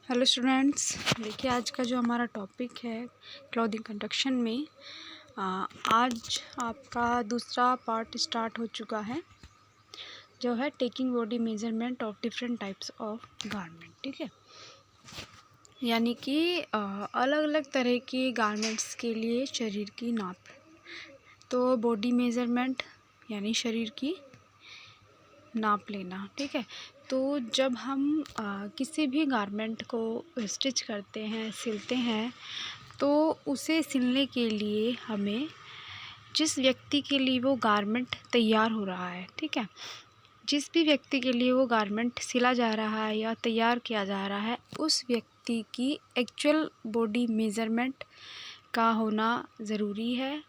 Hello students, देखिए आज का जो हमारा टॉपिक है क्लॉथिंग कंस्ट्रक्शन में आज आपका दूसरा पार्ट स्टार्ट हो चुका है, जो है taking body measurement of different types of garment. ठीक है, यानी कि अलग अलग तरह के गारमेंट्स के लिए शरीर की नाप। तो बॉडी मेजरमेंट यानी शरीर की नाप लेना। ठीक है, तो जब हम किसी भी गारमेंट को स्टिच करते हैं, सिलते हैं, तो उसे सिलने के लिए हमें जिस व्यक्ति के लिए वो गारमेंट तैयार हो रहा है, ठीक है, जिस भी व्यक्ति के लिए वो गारमेंट सिला जा रहा है या तैयार किया जा रहा है, उस व्यक्ति की एक्चुअल बॉडी मेज़रमेंट का होना ज़रूरी है।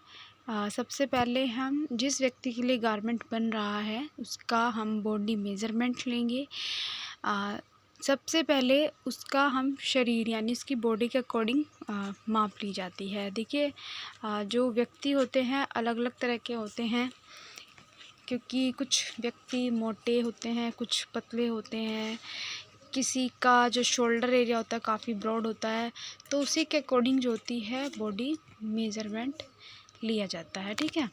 सबसे पहले हम जिस व्यक्ति के लिए गारमेंट बन रहा है उसका हम बॉडी मेज़रमेंट लेंगे। सबसे पहले उसका हम शरीर यानी उसकी बॉडी के अकॉर्डिंग माप ली जाती है। देखिए, जो व्यक्ति होते हैं अलग अलग तरह के होते हैं, क्योंकि कुछ व्यक्ति मोटे होते हैं, कुछ पतले होते हैं, किसी का जो शोल्डर एरिया होता है काफ़ी ब्रॉड होता है, तो उसी के अकॉर्डिंग जो होती है बॉडी मेज़रमेंट लिया जाता है। ठीक है,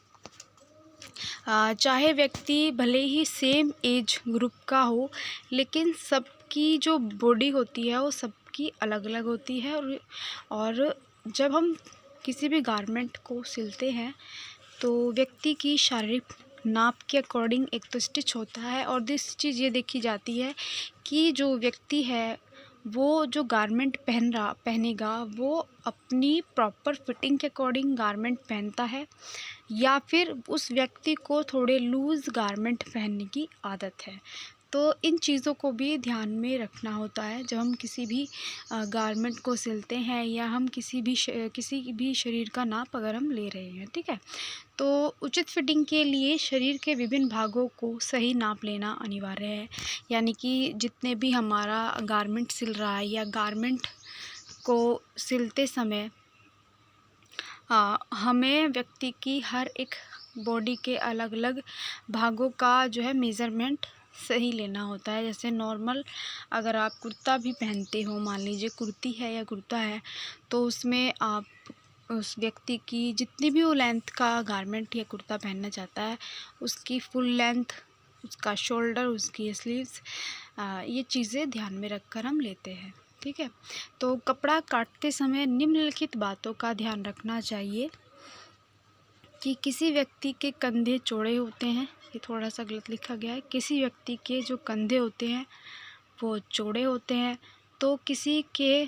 चाहे व्यक्ति भले ही सेम एज ग्रुप का हो, लेकिन सबकी जो बॉडी होती है वो सबकी अलग अलग होती है। और जब हम किसी भी गारमेंट को सिलते हैं तो व्यक्ति की शारीरिक नाप के अकॉर्डिंग एक तो स्टिच होता है, और दूसरी चीज़ ये देखी जाती है कि जो व्यक्ति है वो जो गारमेंट पहनेगा वो अपनी प्रॉपर फिटिंग के अकॉर्डिंग गारमेंट पहनता है, या फिर उस व्यक्ति को थोड़े लूज़ गारमेंट पहनने की आदत है। तो इन चीज़ों को भी ध्यान में रखना होता है जब हम किसी भी गारमेंट को सिलते हैं, या हम किसी भी शरीर का नाप अगर हम ले रहे हैं। ठीक है, तो उचित फिटिंग के लिए शरीर के विभिन्न भागों को सही नाप लेना अनिवार्य है। यानी कि जितने भी हमारा गारमेंट सिल रहा है या गारमेंट को सिलते समय हमें व्यक्ति की हर एक बॉडी के अलग अलग भागों का जो है मेज़रमेंट सही लेना होता है। जैसे नॉर्मल अगर आप कुर्ता भी पहनते हो, मान लीजिए कुर्ती है या कुर्ता है, तो उसमें आप उस व्यक्ति की जितनी भी वो लेंथ का गारमेंट या कुर्ता पहनना चाहता है, उसकी फुल लेंथ, उसका शोल्डर, उसकी स्लीव्स, ये चीज़ें ध्यान में रखकर हम लेते हैं। ठीक है, तो कपड़ा काटते समय निम्नलिखित बातों का ध्यान रखना चाहिए कि किसी व्यक्ति के कंधे चौड़े होते हैं, ये थोड़ा सा गलत लिखा गया है, किसी व्यक्ति के जो कंधे होते हैं वो चौड़े होते हैं, तो किसी के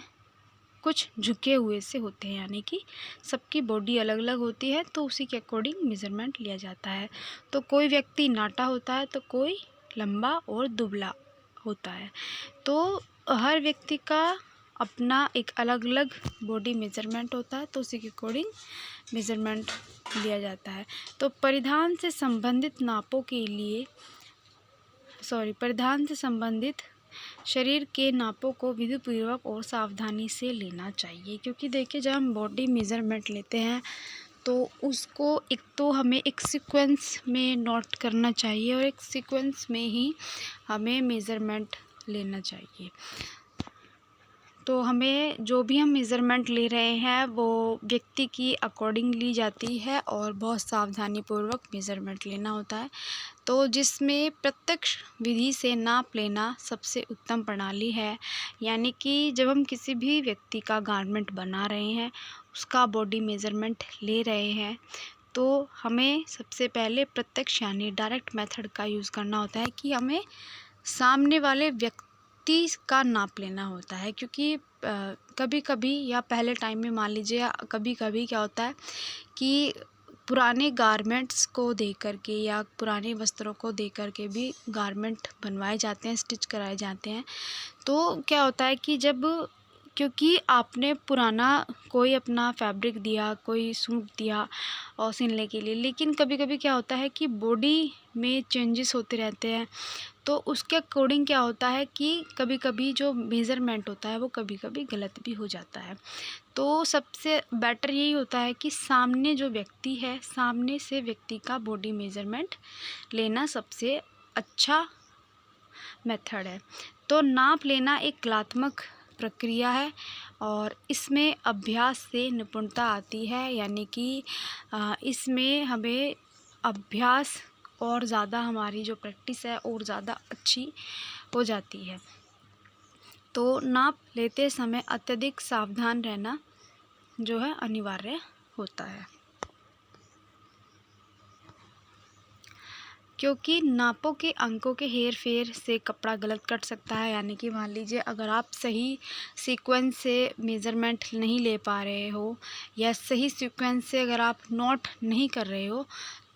कुछ झुके हुए से होते हैं, यानी कि सबकी बॉडी अलग अलग होती है, तो उसी के अकॉर्डिंग मेज़रमेंट लिया जाता है। तो कोई व्यक्ति नाटा होता है तो कोई लंबा और दुबला होता है, तो हर व्यक्ति का अपना एक अलग अलग बॉडी मेज़रमेंट होता है, तो उसी के अकॉर्डिंग मेज़रमेंट लिया जाता है। तो परिधान से संबंधित शरीर के नापों को विधिपूर्वक और सावधानी से लेना चाहिए, क्योंकि देखिए जब हम बॉडी मेज़रमेंट लेते हैं तो उसको एक तो हमें एक सीक्वेंस में नोट करना चाहिए, और एक सीक्वेंस में ही हमें मेज़रमेंट लेना चाहिए। तो हमें जो भी हम मेज़रमेंट ले रहे हैं वो व्यक्ति की अकॉर्डिंग ली जाती है, और बहुत सावधानीपूर्वक मेज़रमेंट लेना होता है। तो जिसमें प्रत्यक्ष विधि से नाप लेना सबसे उत्तम प्रणाली है। यानी कि जब हम किसी भी व्यक्ति का गारमेंट बना रहे हैं, उसका बॉडी मेज़रमेंट ले रहे हैं, तो हमें सबसे पहले प्रत्यक्ष यानी डायरेक्ट मेथड का यूज़ करना होता है कि हमें सामने वाले व्यक्ति का नाप लेना होता है। क्योंकि कभी कभी या पहले टाइम में मान लीजिए कभी कभी क्या होता है कि पुराने गारमेंट्स को देख कर के या पुराने वस्त्रों को देख कर के भी गारमेंट बनवाए जाते हैं, स्टिच कराए जाते हैं। तो क्या होता है कि क्योंकि आपने पुराना कोई अपना फैब्रिक दिया, कोई सूट दिया और सिलने के लिए, लेकिन कभी कभी क्या होता है कि बॉडी में चेंजेस होते रहते हैं, तो उसके अकॉर्डिंग क्या होता है कि कभी कभी जो मेज़रमेंट होता है वो कभी कभी गलत भी हो जाता है। तो सबसे बेटर यही होता है कि सामने जो व्यक्ति है, सामने से व्यक्ति का बॉडी मेज़रमेंट लेना सबसे अच्छा मेथड है। तो नाप लेना एक कलात्मक प्रक्रिया है और इसमें अभ्यास से निपुणता आती है, यानी कि इसमें हमें अभ्यास और ज़्यादा, हमारी जो प्रैक्टिस है और ज़्यादा अच्छी हो जाती है। तो नाप लेते समय अत्यधिक सावधान रहना जो है अनिवार्य होता है, क्योंकि नापों के अंकों के हेर फेर से कपड़ा गलत कट सकता है। यानी कि मान लीजिए अगर आप सही सीक्वेंस से मेज़रमेंट नहीं ले पा रहे हो या सही सीक्वेंस से अगर आप नोट नहीं कर रहे हो,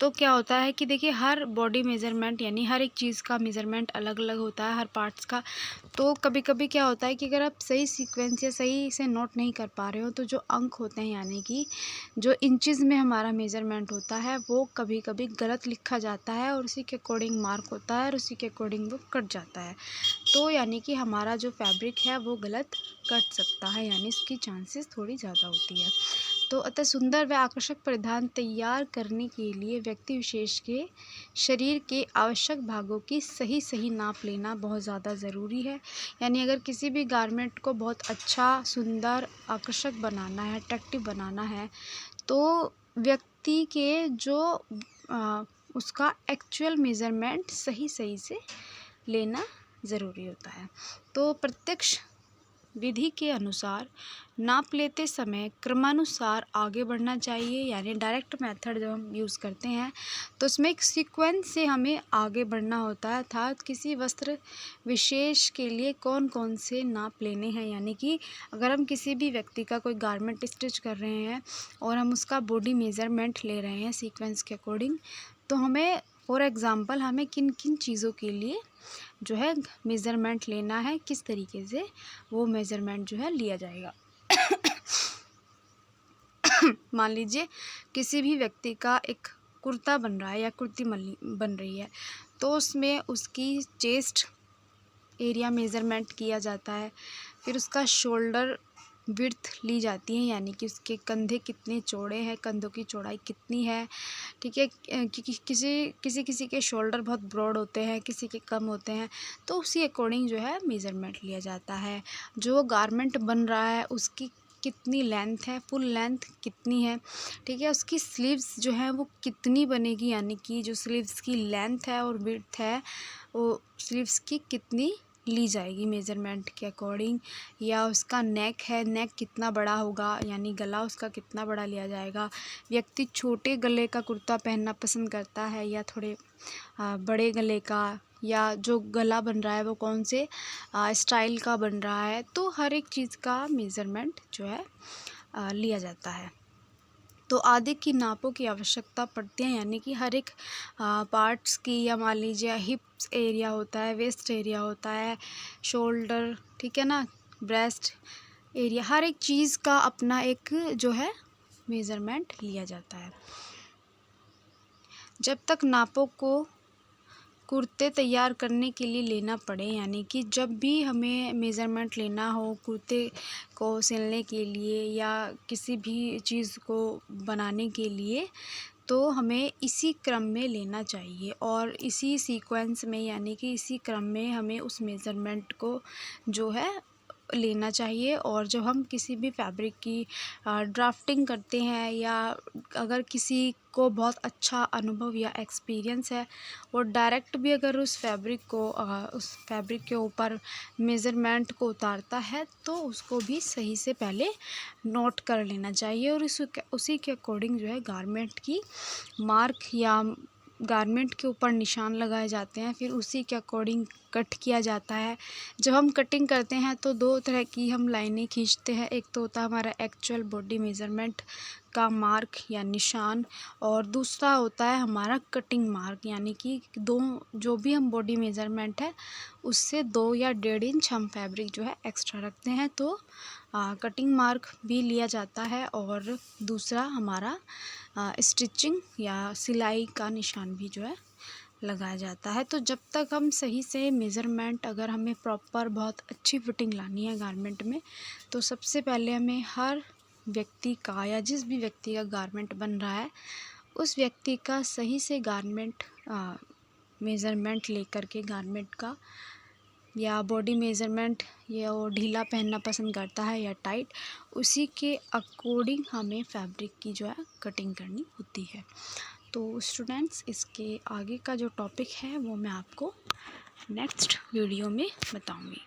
तो क्या होता है कि देखिए हर बॉडी मेज़रमेंट यानी हर एक चीज़ का मेज़रमेंट अलग अलग होता है, हर पार्ट्स का। तो कभी कभी क्या होता है कि अगर आप सही सीक्वेंस या सही से नोट नहीं कर पा रहे हो, तो जो अंक होते हैं यानी कि जो इंचज़ में हमारा मेज़रमेंट होता है वो कभी कभी गलत लिखा जाता है और उसी के अकॉर्डिंग मार्क होता है और उसी के अकॉर्डिंग वो कट जाता है। तो यानी कि हमारा जो फैब्रिक है वो गलत कट सकता है, यानी इसकी चांसेस थोड़ी ज़्यादा होती है। तो अतः सुंदर व आकर्षक परिधान तैयार करने के लिए व्यक्ति विशेष के शरीर के आवश्यक भागों की सही सही नाप लेना बहुत ज़्यादा ज़रूरी है। यानी अगर किसी भी गारमेंट को बहुत अच्छा, सुंदर, आकर्षक बनाना है, अट्रैक्टिव बनाना है, तो व्यक्ति के जो उसका एक्चुअल मेज़रमेंट सही सही से लेना ज़रूरी होता है। तो प्रत्यक्ष विधि के अनुसार नाप लेते समय क्रमानुसार आगे बढ़ना चाहिए। यानी डायरेक्ट मेथड जब हम यूज़ करते हैं तो उसमें एक सीक्वेंस से हमें आगे बढ़ना होता है, अर्थात किसी वस्त्र विशेष के लिए कौन कौन से नाप लेने हैं। यानी कि अगर हम किसी भी व्यक्ति का कोई गारमेंट स्टिच कर रहे हैं और हम उसका बॉडी मेज़रमेंट ले रहे हैं सीक्वेंस के अकॉर्डिंग, तो हमें फॉर एग्ज़ाम्पल हमें किन किन चीज़ों के लिए जो है मेज़रमेंट लेना है, किस तरीके से वो मेज़रमेंट जो है लिया जाएगा। मान लीजिए किसी भी व्यक्ति का एक कुर्ता बन रहा है या कुर्ती बन रही है, तो उसमें उसकी चेस्ट एरिया मेज़रमेंट किया जाता है, फिर उसका शोल्डर विड्थ ली जाती है, यानी कि उसके कंधे कितने चौड़े हैं, कंधों की चौड़ाई कितनी है, ठीक है। क्योंकि किसी के शोल्डर बहुत ब्रॉड होते हैं, किसी के कम होते हैं, तो उसी अकॉर्डिंग जो है मेज़रमेंट लिया जाता है। जो गारमेंट बन रहा है उसकी कितनी लेंथ है, फुल लेंथ कितनी है, ठीक है। उसकी स्लीव्स जो है वो कितनी बनेगी, यानी कि जो स्लीव्स की लेंथ है और विड्थ है वो स्लीव्स की कितनी ली जाएगी मेज़रमेंट के अकॉर्डिंग। या उसका नेक है, नेक कितना बड़ा होगा, यानी गला उसका कितना बड़ा लिया जाएगा। व्यक्ति छोटे गले का कुर्ता पहनना पसंद करता है या थोड़े बड़े गले का, या जो गला बन रहा है वो कौन से स्टाइल का बन रहा है, तो हर एक चीज़ का मेज़रमेंट जो है लिया जाता है। तो आदि की नापों की आवश्यकता पड़ती है, यानी कि हर एक पार्ट्स की, या मान लीजिए हिप्स एरिया होता है, वेस्ट एरिया होता है, शोल्डर, ठीक है ना, ब्रेस्ट एरिया, हर एक चीज़ का अपना एक जो है मेज़रमेंट लिया जाता है। जब तक नापों को कुर्ते तैयार करने के लिए लेना पड़े, यानी कि जब भी हमें मेज़रमेंट लेना हो कुर्ते को सिलने के लिए या किसी भी चीज़ को बनाने के लिए, तो हमें इसी क्रम में लेना चाहिए और इसी सीक्वेंस में, यानी कि इसी क्रम में हमें उस मेज़रमेंट को जो है लेना चाहिए। और जब हम किसी भी फैब्रिक की ड्राफ्टिंग करते हैं, या अगर किसी को बहुत अच्छा अनुभव या एक्सपीरियंस है, वो डायरेक्ट भी अगर उस फैब्रिक के ऊपर मेज़रमेंट को उतारता है, तो उसको भी सही से पहले नोट कर लेना चाहिए और उसी के अकॉर्डिंग जो है गारमेंट की मार्क या गारमेंट के ऊपर निशान लगाए जाते हैं, फिर उसी के अकॉर्डिंग कट किया जाता है। जब हम कटिंग करते हैं तो दो तरह की हम लाइनें खींचते हैं, एक तो होता है हमारा एक्चुअल बॉडी मेज़रमेंट का मार्क या निशान, और दूसरा होता है हमारा कटिंग मार्क, यानी कि जो भी हम बॉडी मेज़रमेंट है उससे 2 या 1.5 इंच हम फैब्रिक जो है एक्स्ट्रा रखते हैं, तो कटिंग मार्क भी लिया जाता है। और दूसरा हमारा स्टिचिंग या सिलाई का निशान भी जो है लगाया जाता है। तो जब तक हम सही से मेज़रमेंट, अगर हमें प्रॉपर बहुत अच्छी फिटिंग लानी है गारमेंट में, तो सबसे पहले हमें हर व्यक्ति का, या जिस भी व्यक्ति का गारमेंट बन रहा है उस व्यक्ति का सही से गारमेंट मेज़रमेंट लेकर के गारमेंट का या बॉडी मेज़रमेंट, या वो ढीला पहनना पसंद करता है या टाइट, उसी के अकॉर्डिंग हमें फैब्रिक की जो है कटिंग करनी होती है। तो स्टूडेंट्स, इसके आगे का जो टॉपिक है वो मैं आपको नेक्स्ट वीडियो में बताऊंगी।